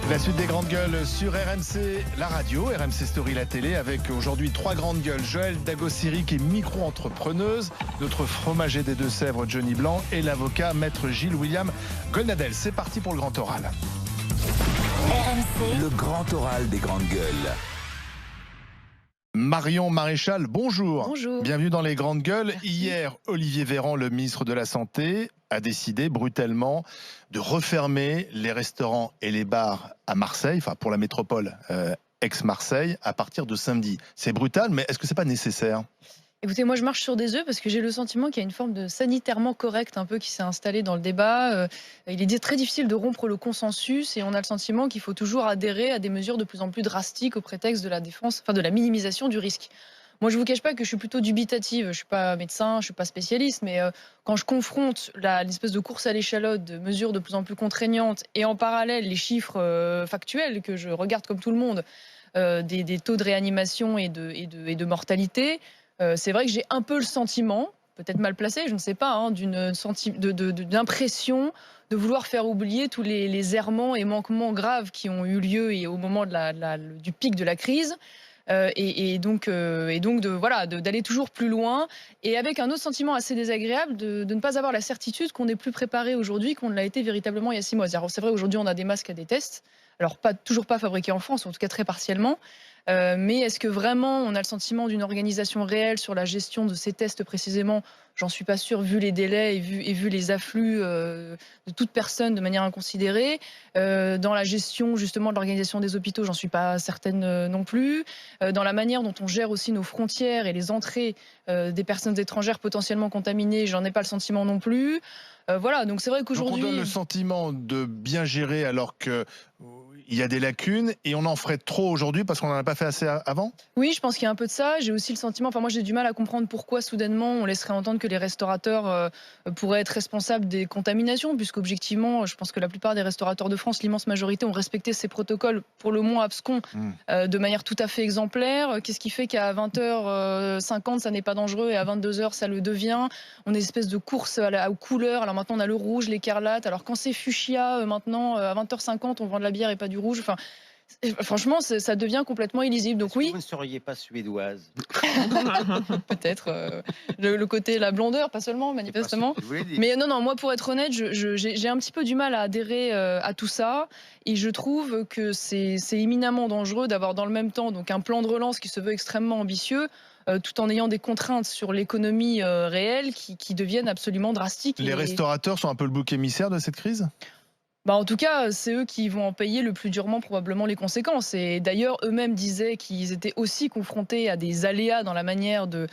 La suite des grandes gueules sur RMC, la radio, RMC Story, la télé, avec aujourd'hui 3 grandes gueules. Joëlle Dagossiri, qui est micro-entrepreneuse, notre fromager des Deux-Sèvres, Johnny Blanc, et l'avocat maître Gilles William Goldnadel. C'est parti pour le grand oral. RMC, le grand oral des grandes gueules. Marion Maréchal, bonjour. Bonjour. Bienvenue dans les grandes gueules. Merci. Hier, Olivier Véran, le ministre de la Santé, a décidé brutalement de refermer les restaurants et les bars à Marseille, enfin pour la métropole ex-Marseille, à partir de samedi. C'est brutal, mais est-ce que c'est pas nécessaire ? Écoutez, moi je marche sur des œufs parce que j'ai le sentiment qu'il y a une forme de sanitairement correct un peu qui s'est installée dans le débat. Il est très difficile de rompre le consensus et on a le sentiment qu'il faut toujours adhérer à des mesures de plus en plus drastiques au prétexte de la défense, enfin de la minimisation du risque. Moi, je vous cache pas que je suis plutôt dubitative. Je suis pas médecin, je suis pas spécialiste, mais quand je confronte l'espèce de course à l'échalote de mesures de plus en plus contraignantes et en parallèle les chiffres factuels que je regarde comme tout le monde, des taux de réanimation et de mortalité, c'est vrai que j'ai un peu le sentiment, peut-être mal placé, je ne sais pas, d'une impression de vouloir faire oublier tous les errements et manquements graves qui ont eu lieu et au moment du pic de la crise. Et donc d'aller toujours plus loin et avec un autre sentiment assez désagréable de ne pas avoir la certitude qu'on est plus préparé aujourd'hui qu'on ne l'a été véritablement il y a 6 mois. C'est vrai, aujourd'hui on a des masques à des tests, alors toujours pas fabriqués en France, en tout cas très partiellement. Mais est-ce que vraiment on a le sentiment d'une organisation réelle sur la gestion de ces tests précisément ? J'en suis pas sûre, vu les délais et vu les afflux de toute personne de manière inconsidérée. Dans la gestion justement de l'organisation des hôpitaux, j'en suis pas certaine non plus. Dans la manière dont on gère aussi nos frontières et les entrées des personnes étrangères potentiellement contaminées, j'en ai pas le sentiment non plus. Voilà, donc c'est vrai qu'aujourd'hui... Donc on donne le sentiment de bien gérer alors que... il y a des lacunes et on en ferait trop aujourd'hui parce qu'on n'en a pas fait assez avant ? Oui, je pense qu'il y a un peu de ça. J'ai aussi le sentiment, moi j'ai du mal à comprendre pourquoi soudainement on laisserait entendre que les restaurateurs pourraient être responsables des contaminations, puisqu'objectivement, je pense que la plupart des restaurateurs de France, l'immense majorité, ont respecté ces protocoles pour le moins abscons de manière tout à fait exemplaire. Qu'est-ce qui fait qu'à 20h50 ça n'est pas dangereux et à 22h ça le devient ? On est une espèce de course aux couleurs. Alors maintenant on a le rouge, l'écarlate. Alors quand c'est fuchsia, maintenant à 20h50 on vend de la bière et pas du rouge. Enfin, franchement, ça devient complètement illisible. Donc oui. Vous ne seriez pas suédoise. Peut-être le côté la blondeur, pas seulement manifestement. Mais non, moi pour être honnête, j'ai un petit peu du mal à adhérer à tout ça et je trouve que c'est éminemment dangereux d'avoir dans le même temps donc un plan de relance qui se veut extrêmement ambitieux. Tout en ayant des contraintes sur l'économie réelle qui deviennent absolument drastiques. Les restaurateurs sont un peu le bouc émissaire de cette crise ? En tout cas, c'est eux qui vont en payer le plus durement probablement les conséquences. Et d'ailleurs, eux-mêmes disaient qu'ils étaient aussi confrontés à des aléas dans la manière de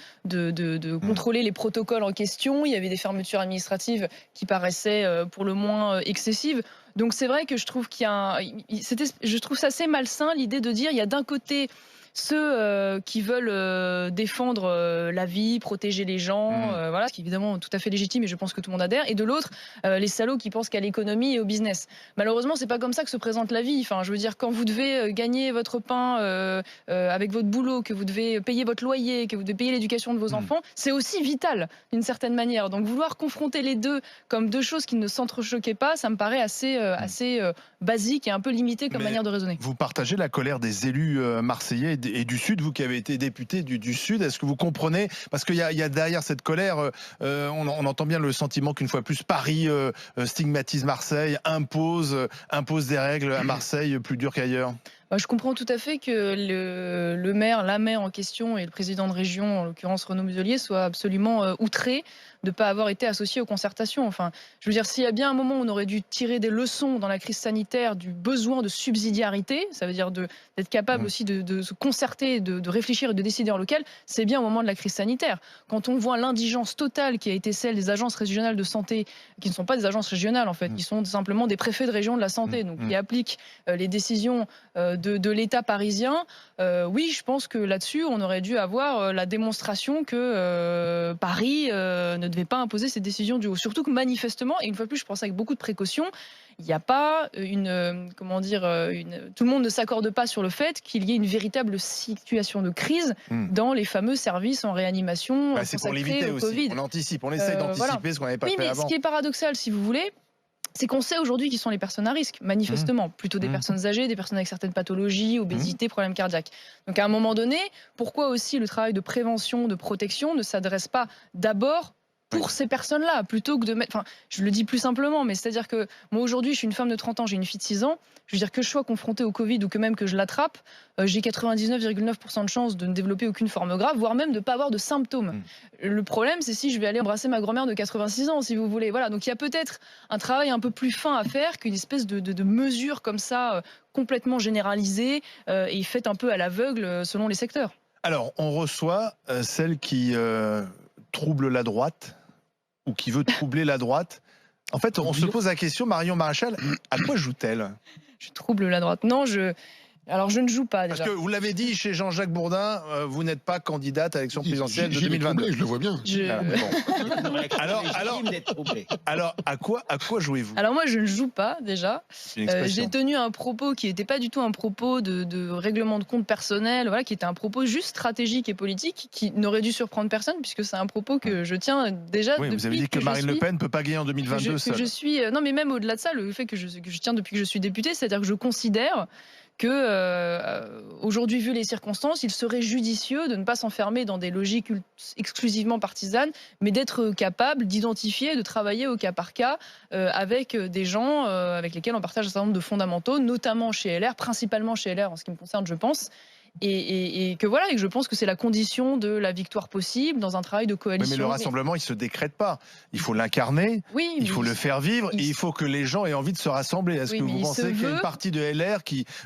contrôler les protocoles en question. Il y avait des fermetures administratives qui paraissaient pour le moins excessives. Donc c'est vrai que je trouve je trouve ça assez malsain l'idée de dire il y a d'un côté ceux qui veulent défendre la vie, protéger les gens, voilà, ce qui est évidemment tout à fait légitime et je pense que tout le monde adhère, et de l'autre, les salauds qui pensent qu'à l'économie et au business. Malheureusement, c'est pas comme ça que se présente la vie. Enfin, je veux dire, quand vous devez gagner votre pain avec votre boulot, que vous devez payer votre loyer, que vous devez payer l'éducation de vos enfants, c'est aussi vital d'une certaine manière. Donc vouloir confronter les deux comme deux choses qui ne s'entrechoquaient pas, ça me paraît assez basique et un peu limité comme manière de raisonner. Vous partagez la colère des élus marseillais et du Sud, vous qui avez été député du Sud, est-ce que vous comprenez ? Parce qu'il y a derrière cette colère, on entend bien le sentiment qu'une fois plus Paris stigmatise Marseille, impose des règles à Marseille plus dures qu'ailleurs. Je comprends tout à fait que le maire, la maire en question et le président de région, en l'occurrence Renaud Muselier, soient absolument outrés de ne pas avoir été associés aux concertations. Enfin, je veux dire, s'il y a bien un moment où on aurait dû tirer des leçons dans la crise sanitaire du besoin de subsidiarité, ça veut dire d'être capable aussi de se concerter, de réfléchir et de décider en local, c'est bien au moment de la crise sanitaire. Quand on voit l'indigence totale qui a été celle des agences régionales de santé, qui ne sont pas des agences régionales en fait, qui sont simplement des préfets de région de la santé, donc qui appliquent les décisions de l'État parisien, oui, je pense que là-dessus, on aurait dû avoir la démonstration que Paris ne devait pas imposer ses décisions du haut. Surtout que manifestement, et une fois de plus, je pense avec beaucoup de précautions, il n'y a pas tout le monde ne s'accorde pas sur le fait qu'il y ait une véritable situation de crise dans les fameux services en réanimation c'est pour consacrés l'éviter au aussi. Covid. On anticipe, on essaye d'anticiper ce qu'on n'avait pas fait avant. Ce qui est paradoxal, si vous voulez, C'est qu'on sait aujourd'hui qui sont les personnes à risque, manifestement. Plutôt des personnes âgées, des personnes avec certaines pathologies, obésité, problèmes cardiaques. Donc à un moment donné, pourquoi aussi le travail de prévention, de protection ne s'adresse pas d'abord pour ces personnes-là, plutôt que de mettre... Enfin, je le dis plus simplement, mais c'est-à-dire que moi aujourd'hui, je suis une femme de 30 ans, j'ai une fille de 6 ans. Je veux dire que je sois confrontée au Covid ou que même que je l'attrape, j'ai 99,9% de chances de ne développer aucune forme grave, voire même de ne pas avoir de symptômes. Le problème, c'est si je vais aller embrasser ma grand-mère de 86 ans, si vous voulez. Voilà, donc il y a peut-être un travail un peu plus fin à faire qu'une espèce de mesure comme ça, complètement généralisée et faite un peu à l'aveugle selon les secteurs. Alors, on reçoit celle qui trouble la droite ou qui veut troubler la droite. En fait, on se pose la question, Marion Maréchal, à quoi joue-t-elle? Je trouble la droite. Non, alors je ne joue pas déjà. Parce que vous l'avez dit chez Jean-Jacques Bourdin, vous n'êtes pas candidate à l'élection présidentielle de 2022. Je le vois bien. Alors, à quoi jouez-vous? Alors moi, je ne joue pas déjà. J'ai tenu un propos qui n'était pas du tout un propos de règlement de compte personnel, voilà, qui était un propos juste stratégique et politique, qui n'aurait dû surprendre personne, puisque c'est un propos que je tiens déjà depuis. Vous avez dit que Marine Le Pen ne peut pas gagner en 2022 seule. Non, mais même au-delà de ça, le fait que je tiens depuis que je suis députée, c'est-à-dire que je considère que aujourd'hui, vu les circonstances, il serait judicieux de ne pas s'enfermer dans des logiques exclusivement partisanes, mais d'être capable d'identifier, de travailler au cas par cas avec des gens avec lesquels on partage un certain nombre de fondamentaux, notamment chez LR, principalement chez LR en ce qui me concerne, je pense. Et que voilà, et que je pense que c'est la condition de la victoire possible dans un travail de coalition. Mais le rassemblement, il se décrète pas. Il faut l'incarner, il faut le faire vivre, et il faut que les gens aient envie de se rassembler. Est-ce que vous pensez qu'il y a une partie de LR,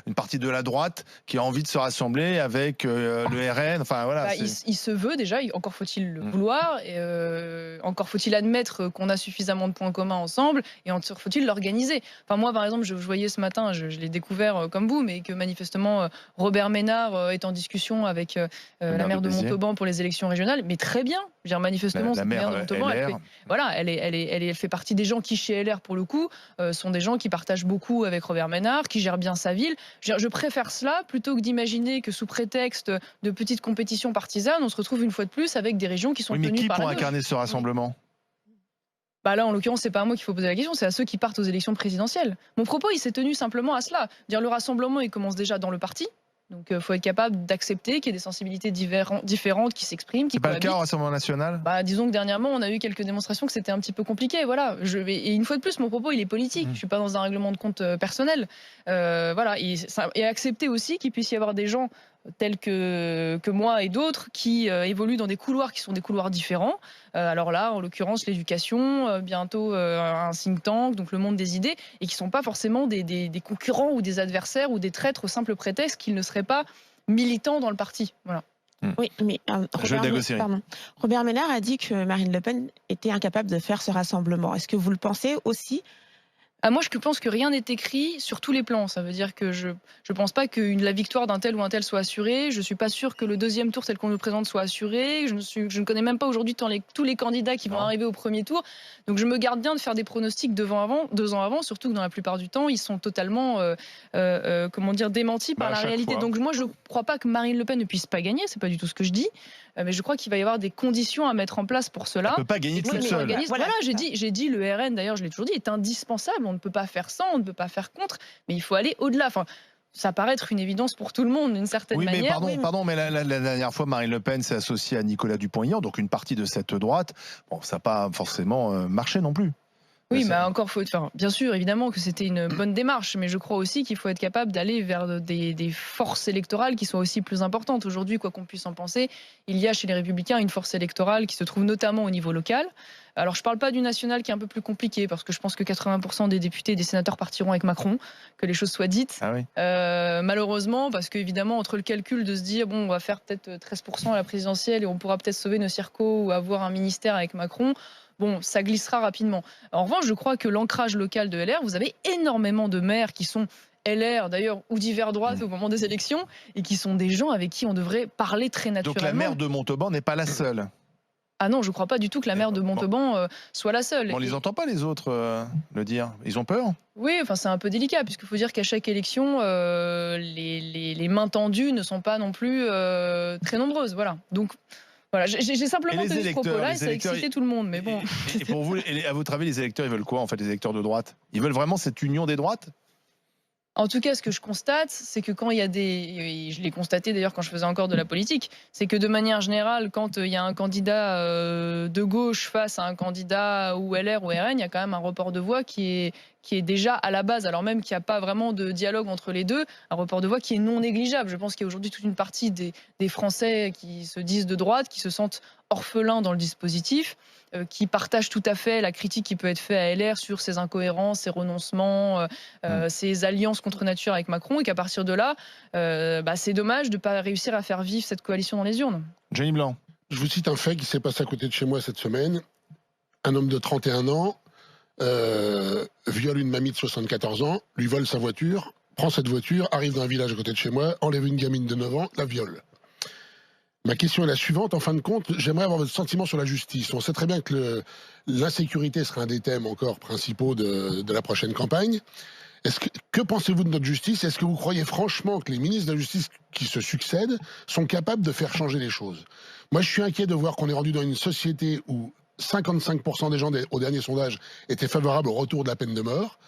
une partie de la droite, qui a envie de se rassembler avec le RN? Enfin voilà. Il se veut déjà. Encore faut-il le vouloir. Encore faut-il admettre qu'on a suffisamment de points communs ensemble, et encore faut-il l'organiser. Enfin moi, par exemple, je voyais ce matin, je l'ai découvert comme vous, mais que manifestement Robert Ménard est en discussion avec la maire de Montauban pour les élections régionales, mais très bien. Je veux dire, manifestement, la maire de Montauban, elle fait partie des gens qui, chez LR, pour le coup, sont des gens qui partagent beaucoup avec Robert Ménard, qui gèrent bien sa ville. Je préfère cela plutôt que d'imaginer que sous prétexte de petites compétitions partisanes, on se retrouve une fois de plus avec des régions qui sont tenues par la gauche. Mais qui pour incarner ce rassemblement? Là, en l'occurrence, c'est pas à moi qu'il faut poser la question, c'est à ceux qui partent aux élections présidentielles. Mon propos, il s'est tenu simplement à cela. Dire le rassemblement, il commence déjà dans le parti. Donc il faut être capable d'accepter qu'il y ait des sensibilités différentes qui s'expriment. C'est pas le cas au Rassemblement national? Disons que dernièrement, on a eu quelques démonstrations que c'était un petit peu compliqué. Voilà. Et une fois de plus, mon propos, il est politique. Je ne suis pas dans un règlement de compte personnel. Voilà. Et accepter aussi qu'il puisse y avoir des gens tels que moi et d'autres qui évoluent dans des couloirs qui sont des couloirs différents. Alors là, en l'occurrence, l'éducation, bientôt un think tank, donc le monde des idées, et qui ne sont pas forcément des concurrents ou des adversaires ou des traîtres au simple prétexte qu'ils ne seraient pas militants dans le parti. Voilà. Oui, mais Robert Ménard a dit que Marine Le Pen était incapable de faire ce rassemblement. Est-ce que vous le pensez aussi? Moi, je pense que rien n'est écrit sur tous les plans. Ça veut dire que je ne pense pas que la victoire d'un tel ou un tel soit assurée. Je ne suis pas sûre que le deuxième tour, tel qu'on nous présente, soit assuré. Je ne connais même pas aujourd'hui tous les candidats qui vont arriver au premier tour. Donc, je me garde bien de faire des pronostics 2 ans avant, surtout que dans la plupart du temps, ils sont totalement démentis par la réalité. Donc, moi, je ne crois pas que Marine Le Pen ne puisse pas gagner. Ce n'est pas du tout ce que je dis. Mais je crois qu'il va y avoir des conditions à mettre en place pour cela. Elle ne peut pas gagner toute seule. Voilà, j'ai dit, le RN, d'ailleurs, je l'ai toujours dit, est indispensable. On ne peut pas faire sans, on ne peut pas faire contre, mais il faut aller au-delà. Enfin, ça paraît être une évidence pour tout le monde d'une certaine manière. Pardon, mais la dernière fois, Marine Le Pen s'est associée à Nicolas Dupont-Aignan, donc une partie de cette droite. Bon, ça n'a pas forcément marché non plus. Oui, mais encore faut. Enfin, bien sûr, évidemment que c'était une bonne démarche, mais je crois aussi qu'il faut être capable d'aller vers des forces électorales qui sont aussi plus importantes. Aujourd'hui, quoi qu'on puisse en penser, il y a chez les Républicains une force électorale qui se trouve notamment au niveau local. Alors, je ne parle pas du national qui est un peu plus compliqué, parce que je pense que 80% des députés et des sénateurs partiront avec Macron, que les choses soient dites. Ah oui. Malheureusement, parce qu'évidemment, entre le calcul de se dire, bon, on va faire peut-être 13% à la présidentielle et on pourra peut-être sauver nos circos ou avoir un ministère avec Macron, bon, ça glissera rapidement. En revanche, je crois que l'ancrage local de LR, vous avez énormément de maires qui sont LR d'ailleurs ou d'hiver droite au moment des élections et qui sont des gens avec qui on devrait parler très naturellement. Donc la maire de Montauban n'est pas la seule? Ah non, je ne crois pas du tout que la maire de Montauban soit la seule. On ne les entend pas les autres le dire. Ils ont peur? Oui, enfin c'est un peu délicat puisqu'il faut dire qu'à chaque élection, les mains tendues ne sont pas non plus très nombreuses. Voilà. Donc Voilà, j'ai simplement tenu ce propos-là et ça a excité tout le monde, mais bon. Et pour vous, à votre avis, les électeurs, ils veulent quoi, en fait, les électeurs de droite? Ils veulent vraiment cette union des droites? En tout cas, ce que je constate, c'est que quand il y a et je l'ai constaté d'ailleurs quand je faisais encore de la politique, c'est que de manière générale, quand il y a un candidat de gauche face à un candidat ou LR ou RN, il y a quand même un report de voix qui est déjà à la base, alors même qu'il n'y a pas vraiment de dialogue entre les deux, un report de voix qui est non négligeable. Je pense qu'il y a aujourd'hui toute une partie des Français qui se disent de droite, qui se sentent orphelins dans le dispositif, qui partagent tout à fait la critique qui peut être faite à LR sur ses incohérences, ses renoncements, ses alliances contre nature avec Macron, et qu'à partir de là, c'est dommage de ne pas réussir à faire vivre cette coalition dans les urnes. Johnny Blanc. Je vous cite un fait qui s'est passé à côté de chez moi cette semaine. Un homme de 31 ans viole une mamie de 74 ans, lui vole sa voiture, prend cette voiture, arrive dans un village à côté de chez moi, enlève une gamine de 9 ans, la viole. Ma question est la suivante. En fin de compte, j'aimerais avoir votre sentiment sur la justice. On sait très bien que l'insécurité sera un des thèmes encore principaux de la prochaine campagne. Que pensez-vous de notre justice? Est-ce que vous croyez franchement que les ministres de la justice qui se succèdent sont capables de faire changer les choses? Moi, je suis inquiet de voir qu'on est rendu dans une société où 55% des gens au dernier sondage étaient favorables au retour de la peine de mort.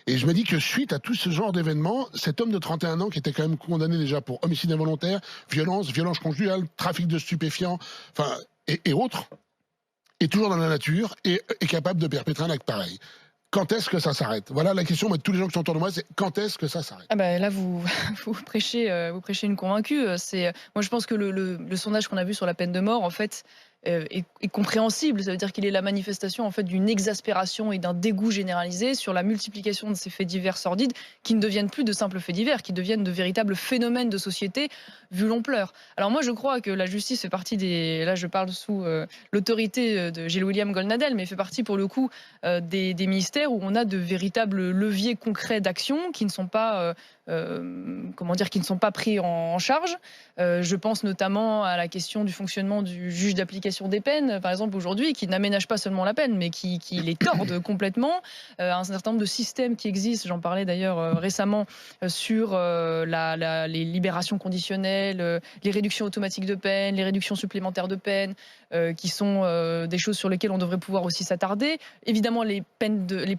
Et je me dis que suite à tout ce genre d'événements, cet homme de 31 ans qui était quand même condamné déjà pour homicide involontaire, violence conjugale, trafic de stupéfiants, et autres, est toujours dans la nature et est capable de perpétrer un acte pareil. Quand est-ce que ça s'arrête? Voilà la question de tous les gens qui sont autour de moi, c'est quand est-ce que ça s'arrête? Là, vous prêchez une convaincue. Moi, je pense que le sondage qu'on a vu sur la peine de mort, en fait, est compréhensible. Ça veut dire qu'il est la manifestation en fait d'une exaspération et d'un dégoût généralisé sur la multiplication de ces faits divers sordides qui ne deviennent plus de simples faits divers, qui deviennent de véritables phénomènes de société vu l'ampleur. Alors moi je crois que la justice fait partie là je parle sous l'autorité de Gilles William Goldnadel, mais fait partie pour le coup des ministères où on a de véritables leviers concrets d'action qui ne sont pas qui ne sont pas pris en charge. Je pense notamment à la question du fonctionnement du juge d'application des peines, par exemple aujourd'hui, qui n'aménage pas seulement la peine, mais qui les torde complètement. Un certain nombre de systèmes qui existent, j'en parlais d'ailleurs récemment, sur les libérations conditionnelles, les réductions automatiques de peine, les réductions supplémentaires de peine, qui sont des choses sur lesquelles on devrait pouvoir aussi s'attarder. Évidemment, les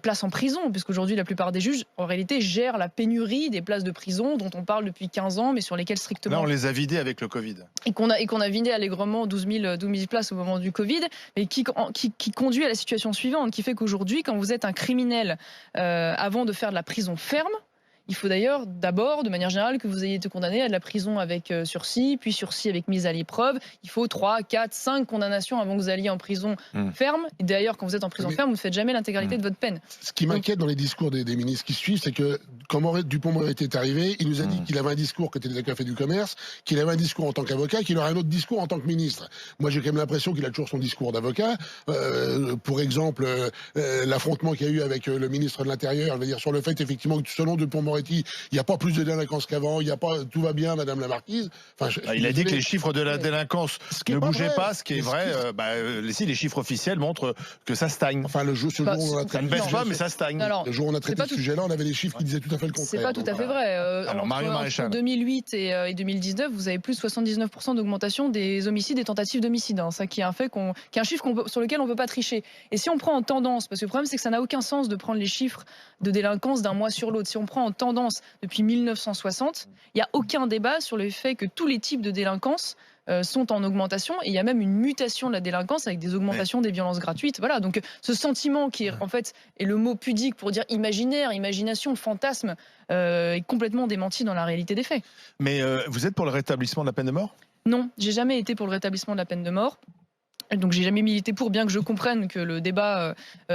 places en prison, puisqu'aujourd'hui, la plupart des juges, en réalité, gèrent la pénurie des places de prison dont on parle depuis 15 ans, mais sur lesquelles strictement... Là, on les a vidées avec le Covid. Et qu'on a vidé allègrement 12 000 places au moment du Covid, mais qui conduit à la situation suivante, qui fait qu'aujourd'hui, quand vous êtes un criminel, avant de faire de la prison ferme, il faut d'ailleurs d'abord, de manière générale, que vous ayez été condamné à de la prison avec sursis, puis sursis avec mise à l'épreuve. Il faut 3, 4, 5 condamnations avant que vous alliez en prison ferme. Et d'ailleurs, quand vous êtes en prison ferme, vous ne faites jamais l'intégralité de votre peine. Ce qui m'inquiète dans les discours des ministres qui suivent, c'est que quand Dupond-Moretti est arrivé, il nous a dit qu'il avait un discours qui était des cafés du commerce, qu'il avait un discours en tant qu'avocat, qu'il aurait un autre discours en tant que ministre. Moi, j'ai quand même l'impression qu'il a toujours son discours d'avocat. Pour exemple, l'affrontement qu'il y a eu avec le ministre de l'Intérieur, je veux dire, sur le fait effectivement que selon Dupond-Moretti, il n'y a pas plus de délinquance qu'avant, tout va bien, Madame la Marquise. Il a dit que les chiffres de la délinquance ne bougeaient pas, ce qui est vrai. Si les chiffres officiels montrent que ça stagne. Enfin, le jour où on a traité, ça ne baisse pas, mais ça stagne. Le jour où on a traité ce sujet-là, on avait des chiffres qui disaient tout à fait le contraire. C'est pas tout à fait vrai. Alors, Marion Maréchal. Entre 2008 et 2019, vous avez plus de 79% d'augmentation des homicides et tentatives d'homicide. Ça qui est un fait, qui est un chiffre sur lequel on ne peut pas tricher. Et si on prend en tendance, parce que le problème c'est que ça n'a aucun sens de prendre les chiffres de délinquance d'un mois sur l'autre. Si on prend en tendance depuis 1960, il n'y a aucun débat sur le fait que tous les types de délinquance sont en augmentation, et il y a même une mutation de la délinquance avec des augmentations des violences gratuites. Voilà, donc ce sentiment qui est en fait est le mot pudique pour dire imaginaire, imagination, fantasme, est complètement démenti dans la réalité des faits. Mais vous êtes pour le rétablissement de la peine de mort ? Non, j'ai jamais été pour le rétablissement de la peine de mort. Donc j'ai jamais milité pour, bien que je comprenne que le débat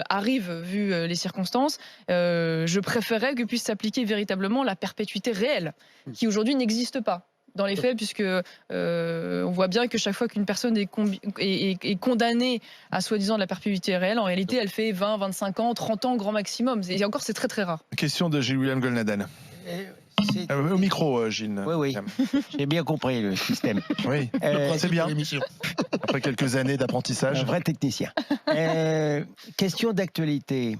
arrive vu les circonstances. Je préférais que puisse s'appliquer véritablement la perpétuité réelle, qui aujourd'hui n'existe pas dans les faits, puisque on voit bien que chaque fois qu'une personne est condamnée à soi-disant de la perpétuité réelle, en réalité elle fait 20, 25 ans, 30 ans grand maximum. Et encore c'est très très rare. Question de Gilles William Goldnadel. Au micro, Gilles. Oui. J'ai bien compris le système. Oui, c'est bien. Après quelques années d'apprentissage. Un vrai technicien. Question d'actualité.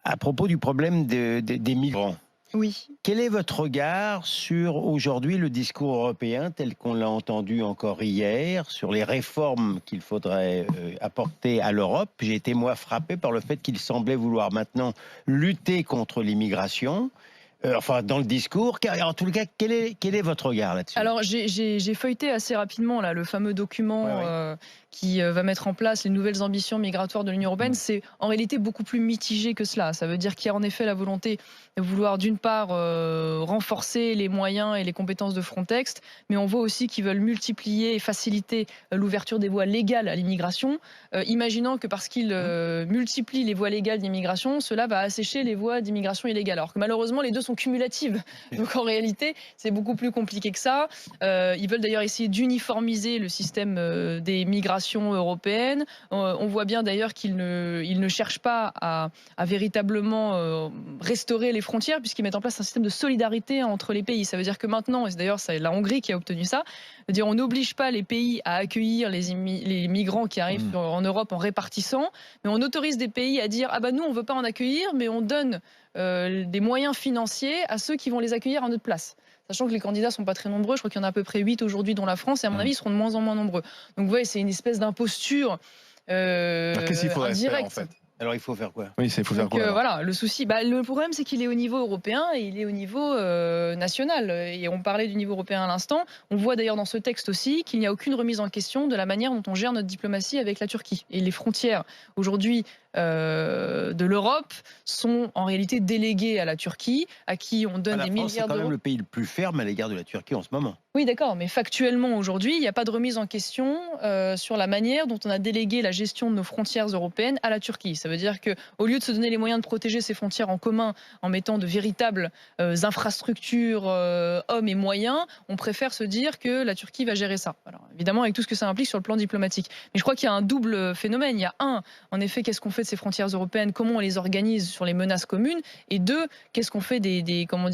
À propos du problème des migrants. Oui. Quel est votre regard sur aujourd'hui le discours européen tel qu'on l'a entendu encore hier, sur les réformes qu'il faudrait apporter à l'Europe? J'ai été moi frappé par le fait qu'il semblait vouloir maintenant lutter contre l'immigration. Enfin, dans le discours. En tout cas, quel est votre regard là-dessus? Alors, j'ai feuilleté assez rapidement là, le fameux document qui va mettre en place les nouvelles ambitions migratoires de l'Union européenne. C'est en réalité beaucoup plus mitigé que cela. Ça veut dire qu'il y a en effet la volonté de vouloir d'une part renforcer les moyens et les compétences de Frontex, mais on voit aussi qu'ils veulent multiplier et faciliter l'ouverture des voies légales à l'immigration, imaginant que parce qu'ils multiplient les voies légales d'immigration, cela va assécher les voies d'immigration illégale. Alors que malheureusement, les deux sont cumulatives. Donc en réalité, c'est beaucoup plus compliqué que ça. Ils veulent d'ailleurs essayer d'uniformiser le système des migrations européennes. On voit bien d'ailleurs qu'ils ne cherchent pas à véritablement restaurer les frontières puisqu'ils mettent en place un système de solidarité entre les pays. Ça veut dire que maintenant, et d'ailleurs c'est la Hongrie qui a obtenu ça, c'est-à-dire on n'oblige pas les pays à accueillir les migrants qui arrivent en Europe en répartissant, mais on autorise des pays à dire « Ah bah nous on veut pas en accueillir, mais on donne des moyens financiers à ceux qui vont les accueillir à notre place ». Sachant que les candidats ne sont pas très nombreux, je crois qu'il y en a à peu près 8 aujourd'hui dont la France, et à mon avis ils seront de moins en moins nombreux. Donc vous voyez, c'est une espèce d'imposture qu'est-ce qu'il faudrait faire en fait? Alors il faut faire quoi? Oui, il faut faire quoi? Voilà, le souci, le problème c'est qu'il est au niveau européen et il est au niveau national. Et on parlait du niveau européen à l'instant. On voit d'ailleurs dans ce texte aussi qu'il n'y a aucune remise en question de la manière dont on gère notre diplomatie avec la Turquie. Et les frontières aujourd'hui de l'Europe sont en réalité déléguées à la Turquie, à qui on donne des milliards d'euros. C'est quand même le pays le plus ferme à l'égard de la Turquie en ce moment. Oui, d'accord, mais factuellement aujourd'hui, il n'y a pas de remise en question sur la manière dont on a délégué la gestion de nos frontières européennes à la Turquie. Ça veut dire qu'au lieu de se donner les moyens de protéger ses frontières en commun en mettant de véritables infrastructures, hommes et moyens, on préfère se dire que la Turquie va gérer ça. Alors, évidemment, avec tout ce que ça implique sur le plan diplomatique. Mais je crois qu'il y a un double phénomène. Il y a en effet, qu'est-ce qu'on fait de ces frontières européennes, comment on les organise sur les menaces communes, et deux, qu'est-ce qu'on fait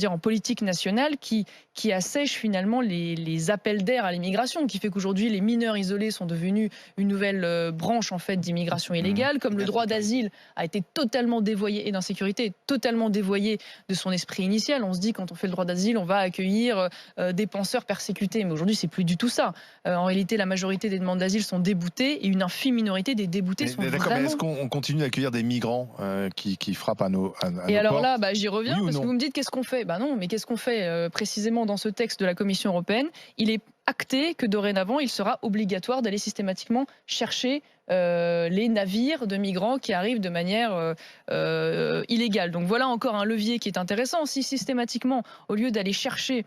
en politique nationale qui assèche finalement les appels d'air à l'immigration, qui fait qu'aujourd'hui les mineurs isolés sont devenus une nouvelle branche en fait d'immigration illégale, comme le droit d'asile a été totalement dévoyé et d'insécurité, totalement dévoyé de son esprit initial. On se dit quand on fait le droit d'asile, on va accueillir des penseurs persécutés, mais aujourd'hui c'est plus du tout ça. En réalité, la majorité des demandes d'asile sont déboutées et une infime minorité des déboutés sont vraiment... Mais est-ce qu'on continue d'accueillir des migrants qui frappent à nos Et alors portes? là, j'y reviens, parce que vous me dites qu'est-ce qu'on fait? Non, mais qu'est-ce qu'on fait précisément dans ce texte de la Commission européenne? Il est acté que dorénavant, il sera obligatoire d'aller systématiquement chercher les navires de migrants qui arrivent de manière illégale. Donc voilà encore un levier qui est intéressant. Si systématiquement, au lieu d'aller chercher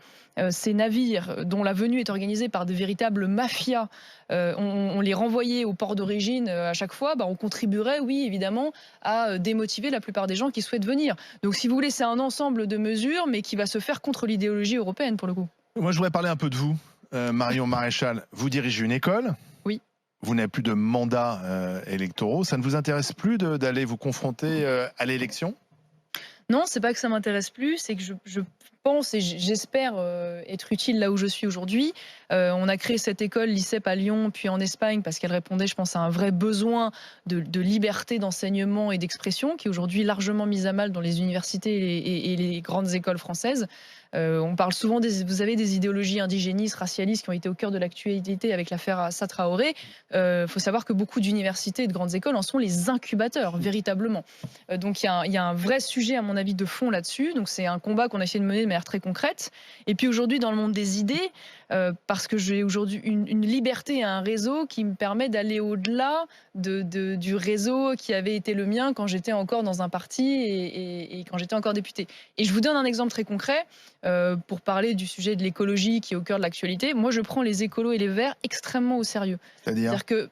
ces navires dont la venue est organisée par de véritables mafias, on les renvoyait au port d'origine à chaque fois, on contribuerait, oui, évidemment, à démotiver la plupart des gens qui souhaitent venir. Donc si vous voulez, c'est un ensemble de mesures, mais qui va se faire contre l'idéologie européenne pour le coup. Moi, je voudrais parler un peu de vous. Marion Maréchal, vous dirigez une école. Oui. Vous n'avez plus de mandats électoraux. Ça ne vous intéresse plus d'aller vous confronter à l'élection? Non, c'est pas que ça m'intéresse plus, c'est que je pense et j'espère être utile là où je suis aujourd'hui. On a créé cette école l'ICEP à Lyon, puis en Espagne, parce qu'elle répondait, je pense, à un vrai besoin de liberté d'enseignement et d'expression, qui est aujourd'hui largement mise à mal dans les universités et les grandes écoles françaises. On parle souvent, vous avez des idéologies indigénistes, racialistes qui ont été au cœur de l'actualité avec l'affaire Assa Traoré. Faut savoir que beaucoup d'universités et de grandes écoles en sont les incubateurs, véritablement. Donc il y a un vrai sujet, à mon avis, de fond là-dessus. Donc c'est un combat qu'on a essayé de mener de manière très concrète. Et puis aujourd'hui, dans le monde des idées, parce que j'ai aujourd'hui une liberté et un réseau qui me permet d'aller au-delà du réseau qui avait été le mien quand j'étais encore dans un parti et quand j'étais encore députée. Et je vous donne un exemple très concret pour parler du sujet de l'écologie qui est au cœur de l'actualité. Moi, je prends les écolos et les verts extrêmement au sérieux. C'est-à-dire que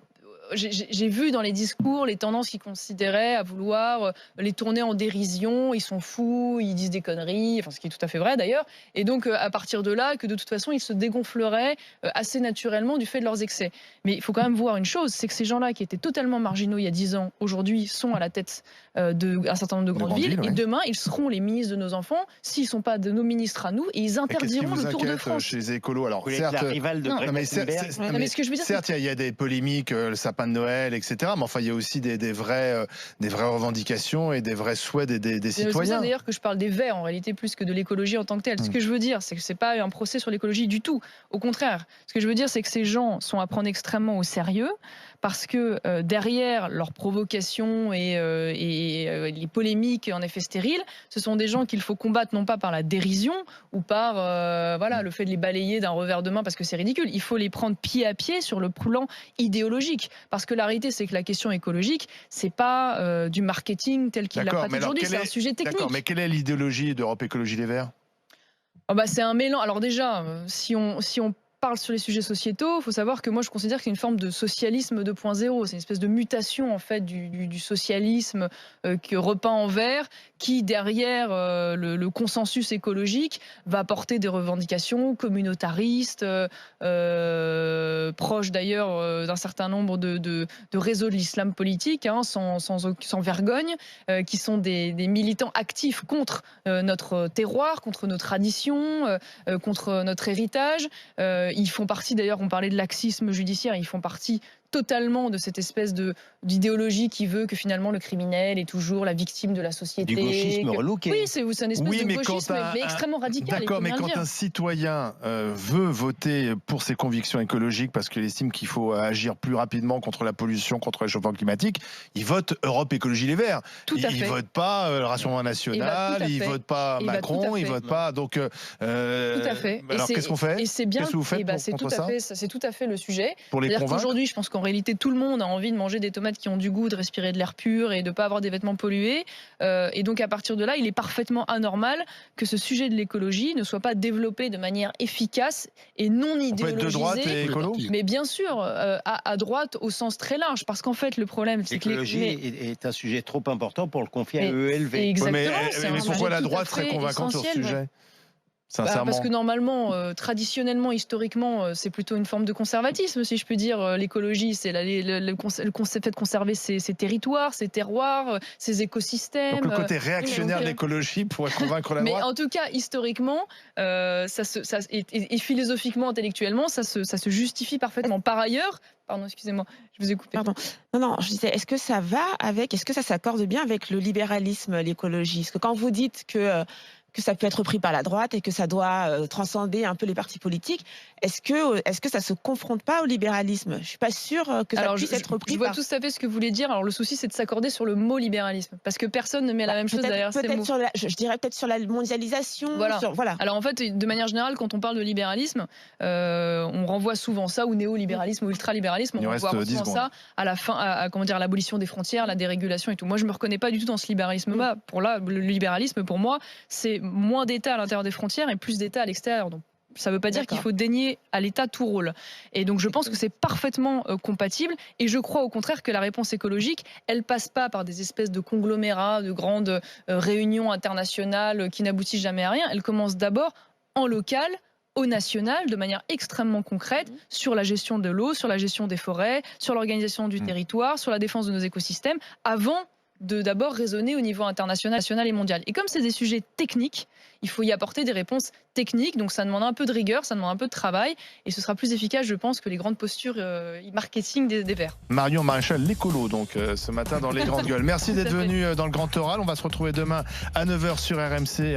j'ai vu dans les discours les tendances qui considéraient à vouloir les tourner en dérision, ils sont fous, ils disent des conneries, enfin ce qui est tout à fait vrai d'ailleurs, et donc à partir de là, que de toute façon ils se dégonfleraient assez naturellement du fait de leurs excès. Mais il faut quand même voir une chose, c'est que ces gens-là qui étaient totalement marginaux il y a 10 ans, aujourd'hui sont à la tête d'un certain nombre de grandes villes, et demain ils seront les ministres de nos enfants, s'ils ne sont pas de nos ministres à nous, et ils interdiront le Tour de France. Chez les écolos, alors certes, la rivale de mais ce que je veux dire, certes, il y a des polémiques, ça sapin de Noël, etc. Mais enfin, il y a aussi des vraies revendications et des vrais souhaits des citoyens. C'est ça d'ailleurs que je parle des Verts en réalité plus que de l'écologie en tant que telle. Ce que je veux dire, c'est que c'est pas un procès sur l'écologie du tout. Au contraire, ce que je veux dire, c'est que ces gens sont à prendre extrêmement au sérieux parce que derrière leurs provocations et les polémiques en effet stériles, ce sont des gens qu'il faut combattre non pas par la dérision ou par le fait de les balayer d'un revers de main parce que c'est ridicule. Il faut les prendre pied à pied sur le plan idéologique. Parce que la réalité, c'est que la question écologique, c'est pas du marketing tel qu'il l'a pratique aujourd'hui, c'est un sujet technique. D'accord, mais quelle est l'idéologie d'Europe Écologie Les Verts ? C'est un mélange. Alors déjà, si on parle sur les sujets sociétaux, il faut savoir que moi je considère que c'est une forme de socialisme 2.0, c'est une espèce de mutation en fait du socialisme qui repeint en vert, qui derrière le consensus écologique va porter des revendications communautaristes, proches d'ailleurs d'un certain nombre de réseaux de l'islam politique, sans vergogne, qui sont des militants actifs contre notre terroir, contre nos traditions, contre notre héritage. Ils font partie, d'ailleurs, on parlait de laxisme judiciaire, ils font partie totalement de cette espèce d'idéologie qui veut que finalement le criminel est toujours la victime de la société. Du gauchisme relouqué. Oui, c'est une espèce de gauchisme, mais extrêmement radical. D'accord, mais quand un citoyen veut voter pour ses convictions écologiques parce qu'il estime qu'il faut agir plus rapidement contre la pollution, contre le réchauffement climatique, il vote Europe Écologie Les Verts. Il ne vote pas le Rassemblement National, il ne vote pas Macron, il ne vote pas... Donc, tout à fait. Alors qu'est-ce qu'on fait ? Et c'est bien. Qu'est-ce que vous faites c'est tout à fait le sujet. Pour les convaincre ? Aujourd'hui, je pense qu'en réalité, tout le monde a envie de manger des tomates qui ont du goût, de respirer de l'air pur et de ne pas avoir des vêtements pollués. Et donc, à partir de là, il est parfaitement anormal que ce sujet de l'écologie ne soit pas développé de manière efficace et non idéologisée. On peut être de droite et écolo ? Mais bien sûr, à droite au sens très large. Parce qu'en fait, le problème, c'est que l'écologie est un sujet trop important pour le confier à EELV. Exactement. Mais pourquoi la droite serait convaincante sur ce sujet ? Parce que normalement, traditionnellement, historiquement, c'est plutôt une forme de conservatisme, si je puis dire. L'écologie, c'est le fait de conserver ses territoires, ses terroirs, ses écosystèmes. Donc le côté réactionnaire de l'écologie pourrait convaincre la droite. Mais en tout cas, historiquement, et philosophiquement, intellectuellement, ça se justifie parfaitement. Par ailleurs, pardon, excusez-moi, je vous ai coupé. Pardon. Non, je disais, est-ce que ça s'accorde bien avec le libéralisme, l'écologie ? Parce que quand vous dites que ça peut être pris par la droite et que ça doit transcender un peu les partis politiques. Est-ce que ça se confronte pas au libéralisme ? Je suis pas sûre que ça puisse être pris. Je vois tout à fait ce que vous voulez dire. Alors le souci, c'est de s'accorder sur le mot libéralisme, parce que personne ne met la même chose derrière ces mots. Je dirais peut-être sur la mondialisation. Voilà. Alors en fait, de manière générale, quand on parle de libéralisme, on renvoie souvent ça au néolibéralisme ou ultralibéralisme. On renvoie souvent ça à la fin, à l'abolition des frontières, la dérégulation et tout. Moi, je me reconnais pas du tout dans ce libéralisme-là. Le libéralisme, pour moi, c'est moins d'État à l'intérieur des frontières et plus d'État à l'extérieur. Donc, ça ne veut pas dire qu'il faut dénier à l'État tout rôle. Et donc, je pense que c'est parfaitement compatible. Et je crois au contraire que la réponse écologique, elle passe pas par des espèces de conglomérats, de grandes réunions internationales qui n'aboutissent jamais à rien. Elle commence d'abord en local, au national, de manière extrêmement concrète, sur la gestion de l'eau, sur la gestion des forêts, sur l'organisation du territoire, sur la défense de nos écosystèmes, avant de d'abord raisonner au niveau international et mondial. Et comme c'est des sujets techniques, il faut y apporter des réponses techniques, donc ça demande un peu de rigueur, ça demande un peu de travail, et ce sera plus efficace, je pense, que les grandes postures marketing des Verts. Marion Maréchal, l'écolo, donc ce matin dans les grandes gueules. Merci d'être venu dans le Grand Oral. On va se retrouver demain à 9h sur RMC.